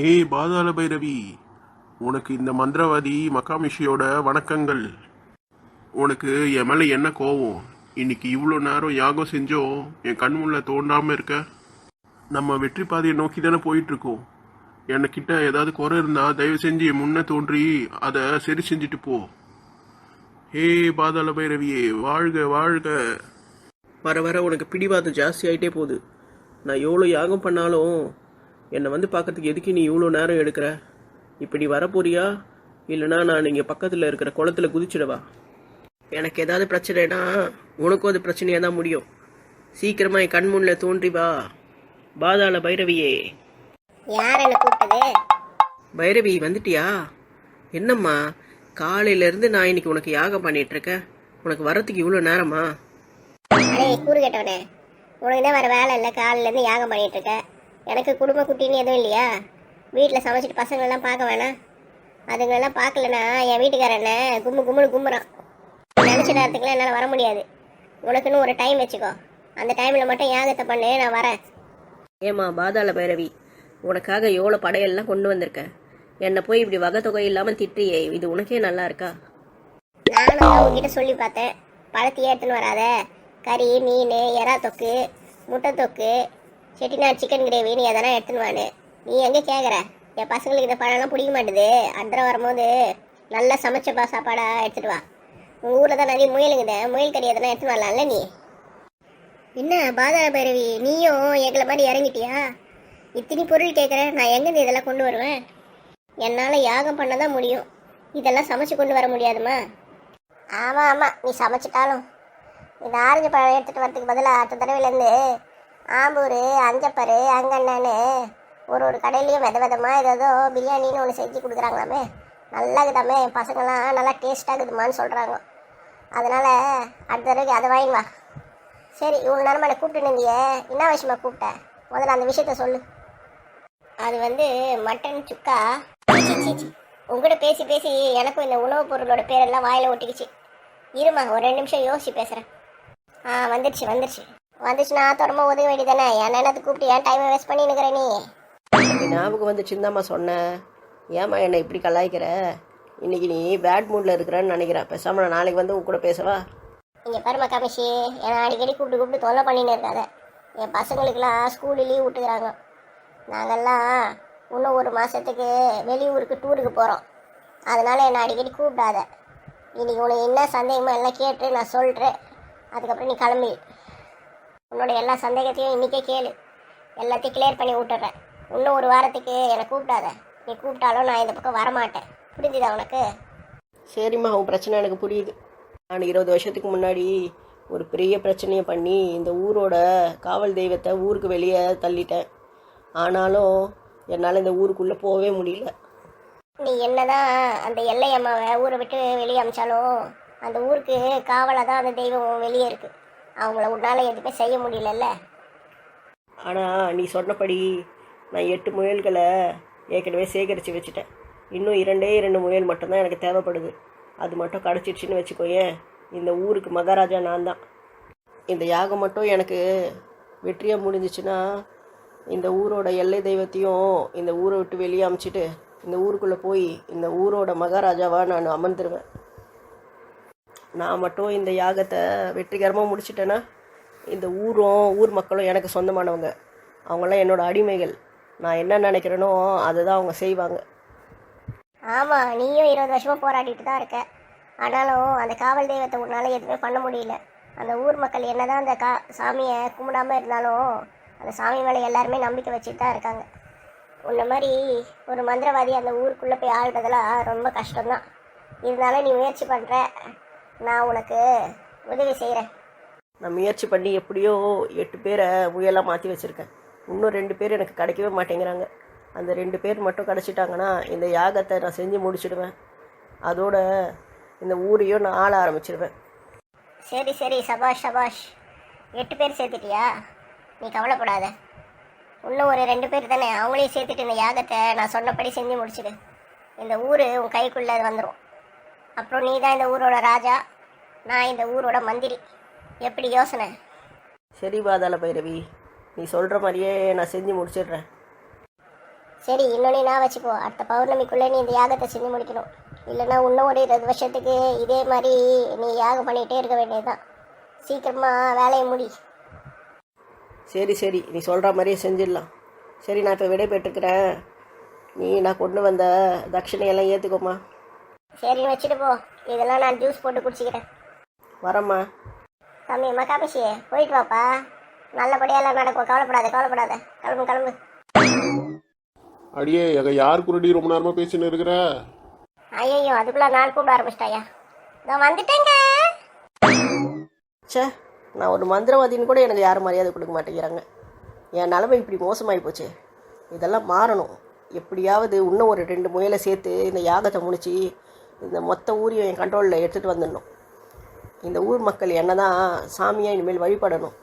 ஏய் பாதாள பைரவி, உனக்கு இந்த மந்திரவாதி மக்காமிஷியோட வணக்கங்கள். உனக்கு என் மேலே என்ன கோவம்? இன்னைக்கு இவ்வளோ நேரம் யாகம் செஞ்சோம் என் கண் முன்ன தோண்டாமல் இருக்க. நம்ம வெற்றி பாதையை நோக்கி தானே போயிட்டுருக்கோம். என்கிட்ட ஏதாவது குறை இருந்தா தயவு செஞ்சு என் முன்ன தோன்றி அதை சரி செஞ்சுட்டு போ. ஹே பாதாள பைரவியே, வாழ்க வாழ்க. வர வர உனக்கு பிடிவாதம் ஜாஸ்தி ஆகிட்டே போகுது. நான் எவ்வளோ யாகம் பண்ணாலும் என்னை வந்து பார்க்கறதுக்கு எதுக்கு நீ இவ்வளோ நேரம் எடுக்கிற? இப்படி வரப்போறியா இல்லைனா நான் இங்கே பக்கத்தில் இருக்கிற குளத்துல குதிச்சிடவா? எனக்கு ஏதாவது பிரச்சனைனா உனக்கும் அது பிரச்சனையாக தான் முடியும். சீக்கிரமா என் கண் முன்னில் தோன்றி வா பாதாள பைரவியே. யார் என்ன கூப்பிட்டது? பைரவி வந்துட்டியா? என்னம்மா காலையிலேருந்து நான் இன்னைக்கு உனக்கு யாகம் பண்ணிட்டு இருக்கேன், உனக்கு வரத்துக்கு இவ்வளோ நேரமா? அடே கூறு கேட்டவனே, உனக்கு தான் வர வேலை இல்லை, காலையிலேருந்து யாகம் பண்ணிட்டு இருக்க. எனக்கு குடும்ப குட்டின்னு எதுவும் இல்லையா? வீட்டில் சமைச்சிட்டு பசங்களெல்லாம் பார்க்க வேணாம்? அதுங்களெல்லாம் பார்க்கலன்னா என் வீட்டுக்காரன் என்ன கும்முன்னு கும்புறான். நினச்ச நேரத்துக்குலாம் என்னால் வர முடியாது. உனக்குன்னு ஒரு டைம் வச்சுக்கோ, அந்த டைமில் மட்டும் யாகத்தை பண்ணு, நான் வரேன். ஏம்மா பாதாள பைரவி, உனக்காக எவ்வளோ படையெல்லாம் கொண்டு வந்திருக்கேன். என்னை போய் இப்படி வகை தொகை இல்லாமல் திட்டுறியே, இது உனக்கே நல்லா இருக்கா? நானும் தான் உங்ககிட்ட சொல்லி பார்த்தேன், பழத்தையே எடுத்துன்னு வராத. கறி, மீன், எறா தொக்கு, முட்டை தொக்கு, செட்டிநாடு சிக்கன் கிரேவின்னு எதனா எடுத்துன்னு வானு. நீ எங்கே கேட்குற? என் பசங்களுக்கு இந்த பழம்லாம் பிடிக்க மாட்டுது. அந்தரை வரும்போது நல்லா சமைச்ச சாப்பாடாக எடுத்துகிட்டு வா. உங்கள் ஊரில் தான் நிறைய முயலுங்குது, முயல் கறி எதனா எடுத்துன்னு வரலாம்ல நீ? என்ன பாதாள பைரவி, நீயும் எங்களை மாதிரி இறங்கிட்டியா? இத்தனை பொருள் கேட்குறேன், நான் எங்கேருந்து இதெல்லாம் கொண்டு வருவேன்? என்னால் யாகம் பண்ண தான் முடியும், இதெல்லாம் சமைச்சு கொண்டு வர முடியாதுமா? ஆமாம், நீ சமைச்சிட்டாலும் இந்த ஆரஞ்சு பழம் எடுத்துகிட்டு வரதுக்கு பதிலாக அடுத்த தடவையிலேருந்து ஆம்பூர், அஞ்சப்பரு, அங்கண்ணான்னு ஒரு கடையிலையும் விதமாக ஏதோ பிரியாணின்னு ஒன்று செஞ்சு கொடுக்குறாங்களாமே. நல்லா இருக்குதாமே, என் பசங்கள்லாம் நல்லா டேஸ்ட்டாக இருக்குதுமான்னு சொல்கிறாங்க. அதனால் அடுத்த தடவைக்கு அதை வாங்கின்னு வா. சரி, இவ்வளோ நேரமாக என்னை கூப்பிட்டு இருந்தியே, என்ன விஷயமா கூப்பிட்டேன்? முதல்ல அந்த விஷயத்த சொல்லு. அது மட்டன் சுக்கா. உங்கள்கிட்ட பேசி பேசி எனக்கும் இந்த உணவுப் பொருளோட பேரெல்லாம் வாயில் ஒட்டிக்கிச்சு. இருமா, ஒரு 2 நிமிஷம் யோசிச்சு பேசுகிறேன். வந்துச்சுன்னா தொடர்பு உதவி வேண்டியதானே? என் என்னத்தை கூப்பிட்டு ஏன் டைமை வேஸ்ட் பண்ணி நிற்கிற நீ? ஞாபகம் வந்துச்சுந்தாம்மா சொன்னேன். ஏம்மா என்னை இப்படி கலாய்க்கிற? இன்னைக்கு நீ பேட் மூடில் இருக்கிறேன்னு நினைக்கிறேன். பேசாமல் நான் நாளைக்கு வந்து உங்க கூட பேசவா? இங்கே பாருமா கமிஷி, என்னை அடிக்கடி கூப்பிட்டு தொல்லை பண்ணின்னு இருக்காத. என் பசங்களுக்கெல்லாம் ஸ்கூலு லீவ் விட்டுக்கிறாங்க. நாங்கள்லாம் இன்னும் 1 மாதத்துக்கு வெளியூருக்கு டூருக்கு போகிறோம். அதனால் என்னை அடிக்கடி கூப்பிடாத. இன்றைக்கி உனக்கு என்ன சந்தேகமோ எல்லாம் கேட்டு நான் சொல்கிறேன். அதுக்கப்புறம் நீ கிளம்பி உன்னோட எல்லா சந்தேகத்தையும் இன்றைக்கே கேளு, எல்லாத்தையும் கிளியர் பண்ணி விட்டுறேன். இன்னும் 1 வாரத்துக்கு என்னை கூப்பிடாத. நீ கூப்பிட்டாலும் நான் இந்த பக்கம் வரமாட்டேன். புரிஞ்சுதா உனக்கு? சரிம்மா, உன் பிரச்சனை எனக்கு புரியுது. நான் 20 வருஷத்துக்கு முன்னாடி ஒரு பெரிய பிரச்சனையை பண்ணி இந்த ஊரோட காவல் தெய்வத்தை ஊருக்கு வெளியே தள்ளிட்டேன். ஆனாலும் என்னால் இந்த ஊருக்குள்ளே போகவே முடியல. நீ என்னதான் அந்த எல்லை அம்மாவை ஊரை விட்டு வெளியே அமிச்சாலும் அந்த ஊருக்கு காவலாக தான் அந்த தெய்வம் வெளியே இருக்குது. அவங்கள உன்னால் எதுவுமே செய்ய முடியலல்ல. ஆனால் நீ சொன்னபடி நான் 8 முயல்களை ஏற்கனவே சேகரித்து வச்சுட்டேன். இன்னும் 2 முயல் மட்டும்தான் எனக்கு தேவைப்படுது. அது மட்டும் கிடச்சிடுச்சின்னு வச்சுக்கோயேன், இந்த ஊருக்கு மகாராஜா நான் தான். இந்த யாகம் மட்டும் எனக்கு வெற்றியாக முடிஞ்சிச்சுன்னா இந்த ஊரோட எல்லை தெய்வத்தையும் இந்த ஊரை விட்டு வெளியே அமுச்சிட்டு இந்த ஊருக்குள்ளே போய் இந்த ஊரோட மகாராஜாவாக நான் அமர்ந்துருவேன். நான் மட்டும் இந்த யாகத்தை வெற்றிகரமாக முடிச்சிட்டேன்னா இந்த ஊர் மக்களும் எனக்கு சொந்தமானவங்க. அவங்களாம் என்னோடய அடிமைகள். நான் என்ன நினைக்கிறேனோ அதை தான் அவங்க செய்வாங்க. ஆமாம், நீயும் 20 வருஷமாக போராடிட்டு தான் இருக்க. ஆனாலும் அந்த காவல் தெய்வத்தை உன்னால் எதுவுமே பண்ண முடியல. அந்த ஊர் மக்கள் என்ன தான் அந்த சாமியை கும்பிடாமல் இருந்தாலும் அந்த சாமி மேலே எல்லாருமே நம்பிக்கை வச்சுட்டு தான் இருக்காங்க. உன்ன மாதிரி ஒரு மந்திரவாதி அந்த ஊருக்குள்ளே போய் ஆள்றதெல்லாம் ரொம்ப கஷ்டம்தான். இருந்தாலும் நீ முயற்சி பண்ணுற, நான் உனக்கு உதவி செய்கிறேன். நான் முயற்சி பண்ணி எப்படியோ 8 பேரை முயலாக மாற்றி வச்சுருக்கேன். இன்னும் 2 பேர் எனக்கு கிடைக்கவே மாட்டேங்கிறாங்க. அந்த 2 பேர் மட்டும் கிடச்சிட்டாங்கன்னா இந்த யாகத்தை நான் செஞ்சு முடிச்சிடுவேன். அதோட இந்த ஊரையும் நான் ஆள ஆரம்பிச்சிடுவேன். சரி, சபாஷ். 8 பேர் சேர்த்துட்டியா? நீ கவலைப்படாத. இன்னும் ஒரு 2 பேர் தானே, அவங்களையும் சேர்த்துட்டு இந்த யாகத்தை நான் சொன்னபடி செஞ்சு முடிச்சிடு. இந்த ஊர் உன் கைக்குள்ளே வந்துடும். அப்புறம் நீ தான் இந்த ஊரோட ராஜா, நான் இந்த ஊரோட மந்திரி. எப்படி யோசனை? சரி பாதாள பைரவி, நீ சொல்கிற மாதிரியே நான் செஞ்சு முடிச்சிடுறேன். சரி, இன்னொன்று நான் வச்சுக்கோ. அடுத்த பௌர்ணமிக்குள்ளே நீ இந்த யாகத்தை செஞ்சு முடிக்கணும். இல்லைன்னா இன்னும் ஒரு 20 வருஷத்துக்கு இதே மாதிரி நீ யாகம் பண்ணிகிட்டே இருக்க வேண்டியதுதான். சீக்கிரமாக வேலையை முடி. சரி சரி, நீ சொல்கிற மாதிரியே செஞ்சிடலாம். சரி, நான் இப்போ விடை பெற்றுக்கிறேன். நீ நான் கொண்டு வந்த தட்சிணையெல்லாம் ஏற்றுக்கோமா. சரின்னு வச்சுட்டு போ. இதெல்லாம் நான் ஜூஸ் போட்டு குடிச்சிக்கிறேன். வரேம்மா. தம்பி மகாமிஷி, போயிட்டு வாப்பா. நல்லபடியாக எல்லாம் நடக்கும். கவலைப்படாத கவலைப்படாத. கிளம்பு கிளம்பு. அடியே எங்க யார் குரடி ரொம்ப நேரமா பேசின்னு இருக்கிற? ஐயோ, அதுக்குள்ளே நான் கூப்பிட ஆரம்பிச்சிட்டாயா? இதோ வந்துட்டேங்க. ச்சே, நான் ஒரு மந்திரவாதின்னு கூட எனக்கு யாரும் மரியாதை கொடுக்க மாட்டேங்கிறாங்க. என் நிலைமை இப்படி மோசமாகி போச்சு. இதெல்லாம் மாறணும். எப்படியாவது இன்னும் ஒரு 2 முயலை சேர்த்து இந்த யாகத்தை முடித்து இந்த மொத்த ஊரையும் என் கண்ட்ரோலில் எடுத்துகிட்டு வந்துடணும். இந்த ஊர் மக்கள் என்ன தான் சாமியாக இனிமேல் வழிபடணும்.